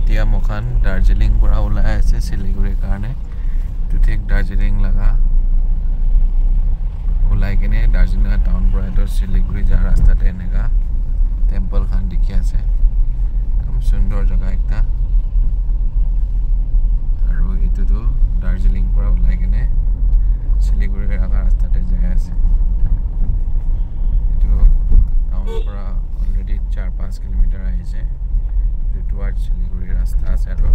এতিয়া মখান দাৰ্জিলিং পৰা ওলাই আছে শিলিগুৰিৰ কাৰণে তো ঠিক দাৰ্জিলিং লাগা ওলাই কিনে দাৰ্জিলিং টাউন পৰা এটা শিলিগুৰি যা ৰাস্তাতে এনেকা টেম্পল খান দেখি আছে একদম সুন্দৰ জায়গা একটা আৰু এটোটো দাৰ্জিলিং পৰা ওলাই কিনে শিলিগুৰিৰ আগা ৰাস্তাতে যাই আছে এটো টাউন পৰা অলৰেডি 4-5 কিলোমিটাৰ আহিছে টুৱাৰ্ডছ শিলিগুৰি ৰাস্তা আছে আৰু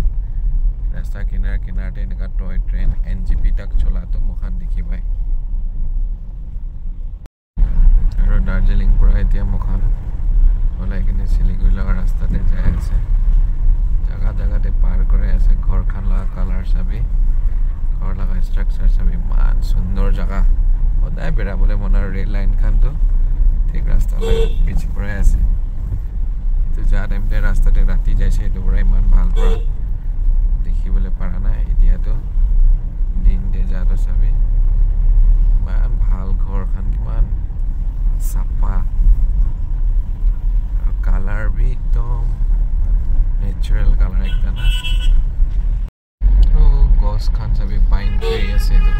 ৰাস্তা কিনাৰতে এনেকা টয় ট্ৰেইন এনজিপি তাক চলাটো মুখান দেখি পায় আৰু দাৰ্জিলিং পৰা এতিয়া মুখান ওলাই কিনে শিলিগুৰি লগা ৰাস্তাতে যাই আছে জাগাতে পাৰ কৰে আছে ঘৰখান লগা কালাৰ চাবি ঘৰ লগা ষ্ট্ৰাকচাৰ চাবি মান সুন্দৰ জাগা সদায় বেৰাবলৈ মন আৰু ৰেল লাইন খানটো ঠিক ৰাস্তা পিছ পৰাই আছে যা টাইমতে ৰাস্তাতে ৰাতি যাইছে এইটো পৰা ইমান ভাল পৰা দেখিবলৈ পাৰা নাই এতিয়াতো দিনতে যাতো চাবি ইমান ভাল ঘৰখন কিমান চাফা আৰু কালাৰ বি একদম নেচাৰেল কালাৰ একটা না গছ খান চাবি পাইন ট্ৰী আছে এইটো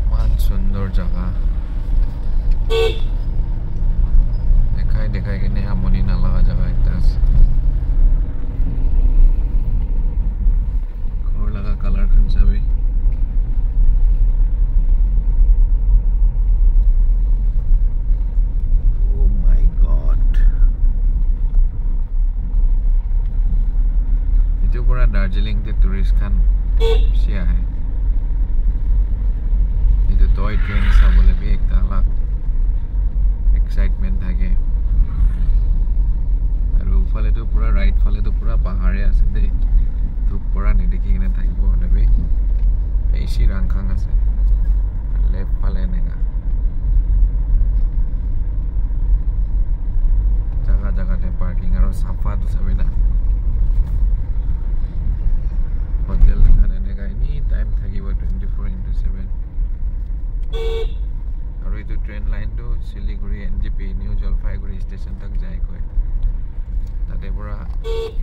ইমান সুন্দৰ জাগা দেখাই কিনে আমনি নালাগা জায়গা একটা আছে ঘর লাগা কালার খান চাবি ও মাই গড এটো পুরা দার্জিলিং তে টুরিস্ট খান বেশি আহে এটো টয় ট্রেন চাবলে বি একটা আলাগ এক্সাইটমেন্ট থাকে ফালেটো পুরা রাইট ফালেটো পুরা পাহাড়ে আছে দে তো পুরা নেদেখি কিনে থাকিব হলেবি বেশি রাংখাং আছে লেফট ফালে এনেকা জাগাতে পার্কিং আৰু সাফাটো চাবি না হোটেল খান এনেকা এনি টাইম থাকিব 24/7 আৰু এইটো ট্ৰেইন লাইনটো Siliguri NJP new Jalpaiguri station তক যায় কয় তাতে পৰা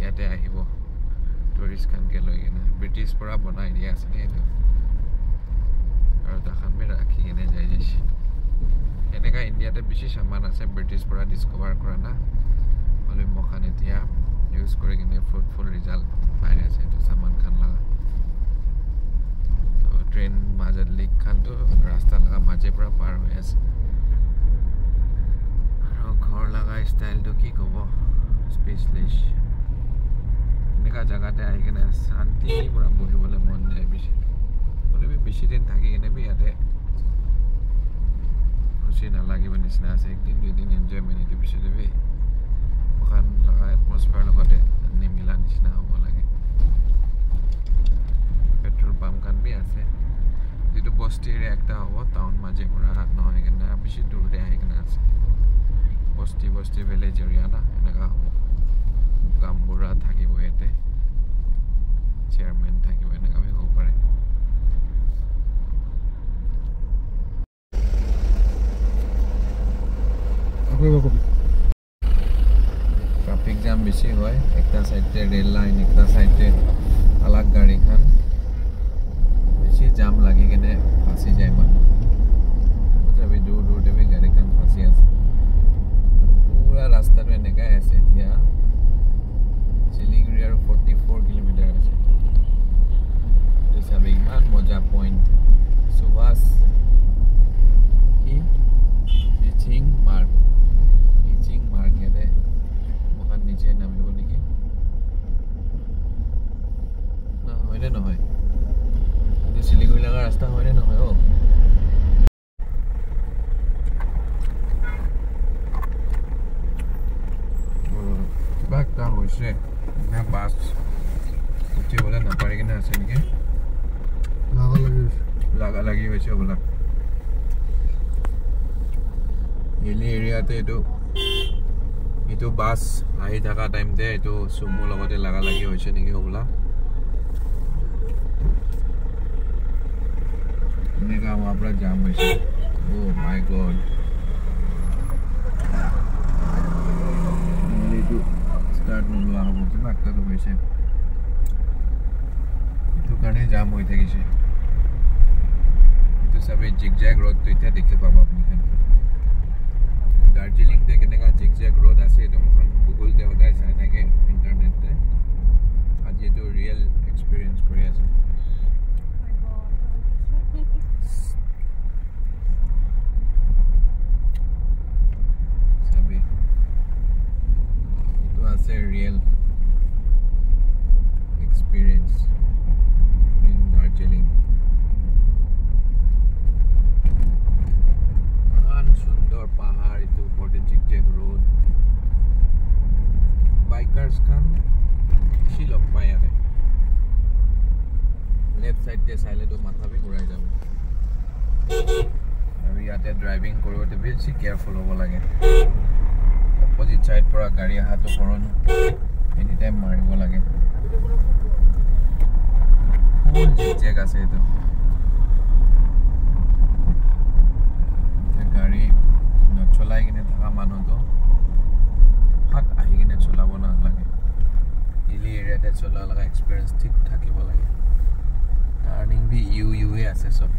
ইয়াতে আহিব টুৰিষ্ট খানকে লৈ কিনে ব্ৰিটিছ পৰা বনাই দিয়া আছে এইটো আৰু তাখান বি ৰাখি কিনে যাই যাইছে এনেকা ইণ্ডিয়াতে বেছি সামান আছে ব্ৰিটিছ পৰা ডিস্কভাৰ কৰা না হ'লে মখান এতিয়া ইউজ কৰি কিনে ফ্ৰুটফুল ৰিজাল্ট পাই আছে এইটো সামান খান লগা তো ট্ৰেইন মাজত লিক খানটো ৰাস্তা লগা মাজে পৰা পাৰ হৈ আছে আৰু ঘৰ লগা ষ্টাইলটো কি ক'ব স্পেশালিশ এনেকা জায়গাতে আহি কিনে শান্তি পুরা বহিবলে মন যায় বেশি বলে বেশি দিন থাকি কিনে বি ইয়াতে খুশি নালাগিব নিচিনা আছে একদিন 2 দিন এনজয়মেন্ট এইটো বেশি দেবি ওখান লগা এটমসফিয়ার লগতে নিমিলা নিচিনা হ'ব লাগে পেট্রোল পাম্প খান বি আছে যেটো বস্তি এরিয়া একটা হ'ব টাউন মাঝে পুরা নহয় কিনে বেশি দূৰতে আহি কিনে আছে বস্তি ভিলেজ এৰিয়া না এনেকা হ'ব গামবুৰা থাকিব ইয়াতে চেয়াৰমেন থাকিব এনেকা বি হ'ব পাৰে ট্রাফিক জাম বেশি হয় একটা সাইডে রেল লাইন একটা সাইডে আলাগ গাড়ি খান বেশি জাম লাগি কিনে ফাঁসি যায় মানুহ যাবি দূৰতে বি গাড়ি খান ফাঁসি আছে পুৰা ৰাস্তাটো এনেকাই আছে এতিয়া শিলিগুৰি আৰু 44 কিলোমিটাৰ আছে তো চাবি ইমান মজা পইণ্ট সুভাষ কি টিচিং মাৰ্ক ইয়াতে মুখান নিচে নামিব নেকি না হয়নে নহয় এইটো শিলিগুৰি লগা ৰাস্তা হয়নে নহয় অ কিবা হৈছে না বাস উঠিবলৈ নাপাৰি কিনে আছে নেকি লাগা লাগি হৈছে বোলা হিলি এৰিয়াতে এইটো বাস আহি থকা টাইমতে এইটো সুমো লগতে লাগা লাগি হৈছে নেকি বোলা এনেকা वहाँ पर जाम হৈছে Oh my god স্টার্ট নোলোৱা হ'ব কিবা একটা তো হৈছে এইটো কাৰণে জাম হৈ থাকিছে এইটো সবে জিগজ্যাগ রোড তো এটা দেখতে পাবো আপনি খান দার্জিলিং তে কেনেকা জিগজ্যাগ রোড আছে এটো মখন গুগল তে হদায় চাই থাকে ইন্টারনেট তে আজি এটো রিয়েল এক্সপেরিয়েন্স কৰি আছে সবে এটো আছে real experience in Darjeeling. Sundar Pahar, itu Zigzag Road. Bikers kan Shilok paya hai. Left side te saile to matha bhi ghurai jabo. Aru yate driving korote beshi careful hobo lage. Opposite side pura gari aha to koron anytime maribo lage. Full zigzag আছে এটো গাড়ি নচলাই কিনে থাকা মানুহ তো হাত আহি কিনে চলাব না লাগে হিলি এৰিয়াতে চলা লাগা এক্সপেৰিয়েন্স ঠিক থাকিব লাগে টাৰ্নিং বি ইউ এ আছে সব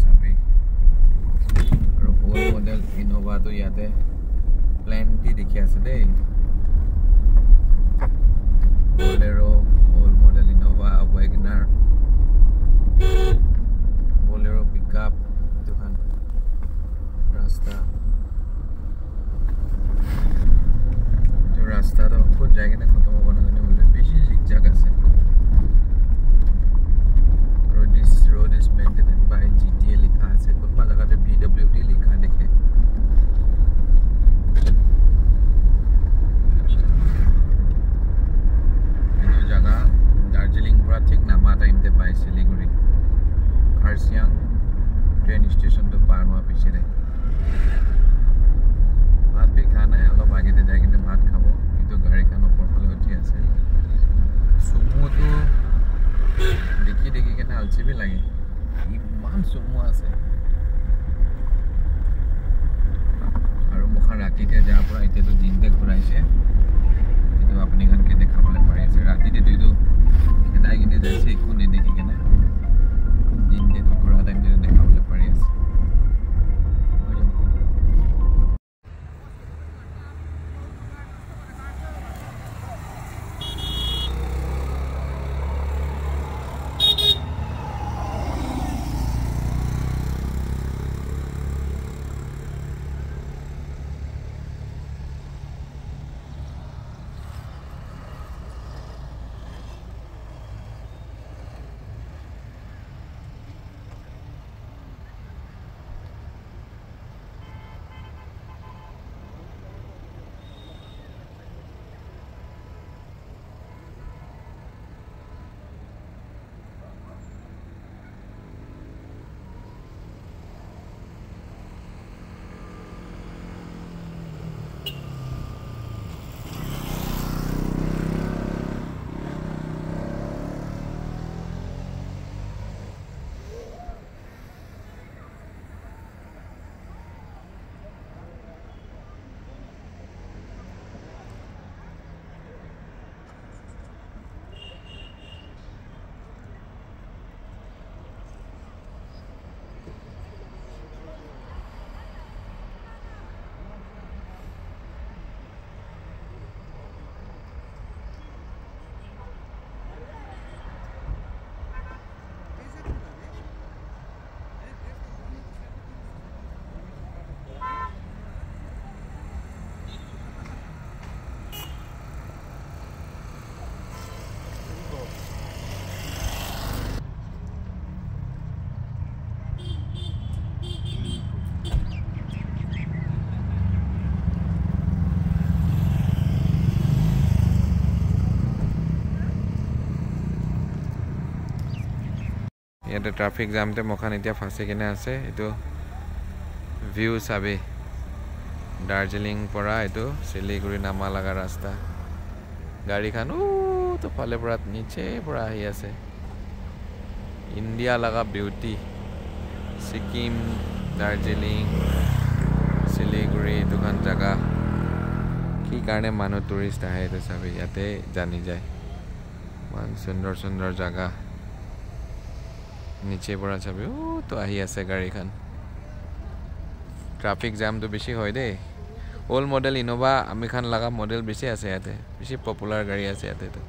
সবে আৰু ওল্ড মডেল ইনোভা তো ইয়াতে প্লেনটি দেখি আছে দেই Bolero, old model Innova, Wagoner, Bolero pickup, itu kan rasta. Itu rasta tuh kok jaga nih ketemu orang ini boleh besi zigzag ase. This road is maintained by GTA likha ase. Kotba jaga te BWD likha dekhe. Darjeeling pura thik nama time te pai Siliguri Kharsiang train station to par hua piche re bhat bhi khana hai alop age te jai kine bhat khabo eto gari kan opor phale uthi ase sumo to dekhi kine alchi bhi lage iman sumo ase aru mokhan rati te ja pura ite to din te ghuraise eto apni khan ke dekhabole pari ase rati te tu kedai kine jaise ekku ne dekhi kene din de to pura time de dekhabole pari ase ইয়াতে traffic জামতে মখান এতিয়া ফাঁসি কিনে আছে এটো view চাবি দার্জিলিং পৰা এটো শিলিগুৰি নামা লাগা ৰাস্তা গাড়ীখান তো ফালে পৰা নিচে পৰা আহি আছে ইন্ডিয়া লাগা বিউটি সিকিম দাৰ্জিলিং শিলিগুৰি দুখান জাগা কি কাৰণে মানুহ টুৰিষ্ট আহে এইটো চাবি ইয়াতে জানি যায় ইমান সুন্দৰ সুন্দৰ জাগা নিচে পৰা চাবি তো আহি আছে গাড়ীখন ট্ৰাফিক জামটো বেছি হয় দেই ওল্ড মডেল ইনোভা আমি খান লগা মডেল বেছি আছে ইয়াতে বেছি পপুলাৰ গাড়ী আছে ইয়াতে তো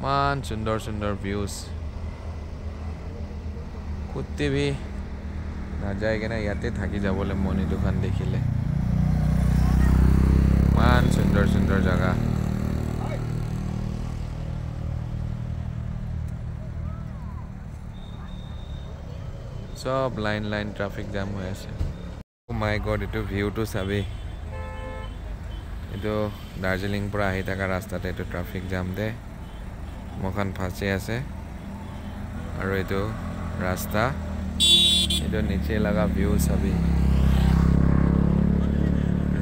মান সুন্দৰ সুন্দৰ ভিউজ কুত্তি ভি না যায় কেনে ইয়াতে থাকি যাবলৈ মন এইটোখন দেখিলে মান সুন্দৰ সুন্দৰ জাগা সব লাইন লাইন ট্রাফিক জাম হৈ আছে ও মাই গড এটো ভিউটো চাবি এটো দাৰ্জিলিং পৰা আহি থকা ৰাস্তাতে এটো ট্ৰাফিক জাম দে মখান ফাঁচি আছে আৰু এটো ৰাস্তা এটো নিচে লগা ভিউ চাবি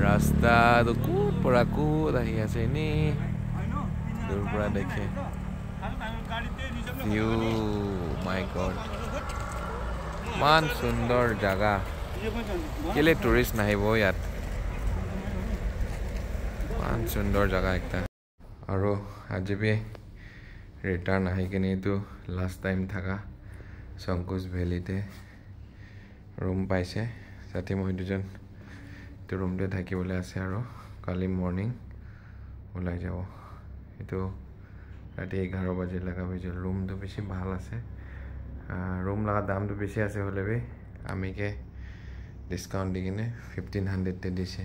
ৰাস্তা তো কুত পৰা কুত আহি আছে নি দূৰ পৰা দেখে ভিউ মাই গড মান সুন্দৰ জাগা কেলে টুৰিষ্ট নাহিব ইয়াত মান সুন্দৰ জাগা একটা আৰু আজি বি ৰিটাৰ্ণ আহি কিনে এইটো লাষ্ট টাইম থাকা সংকোচ ভেলিতে ৰুম পাইছে সাথী মই দুজন তো ৰুমতে থাকিবলৈ আছে আৰু কালি মৰ্নিং ওলাই যাব এইটো ৰাতি 11 বজে লগা হৈছে ৰুমটো বেছি ভাল আছে रूम लगा दाम तो बेसि আছে হলে বে আমি কে ডিসকাউন্ট দি কিনে 1500 তে দিছে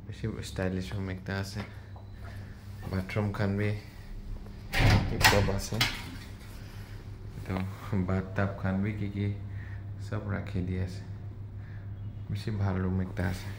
বেশি স্টাইলিশ রুম একটা আছে বাথরুম খান বি সব আছে তো বাথটাব খান বি কি সব রাখি দিয়েছে বেশি ভালো রুম একটা আছে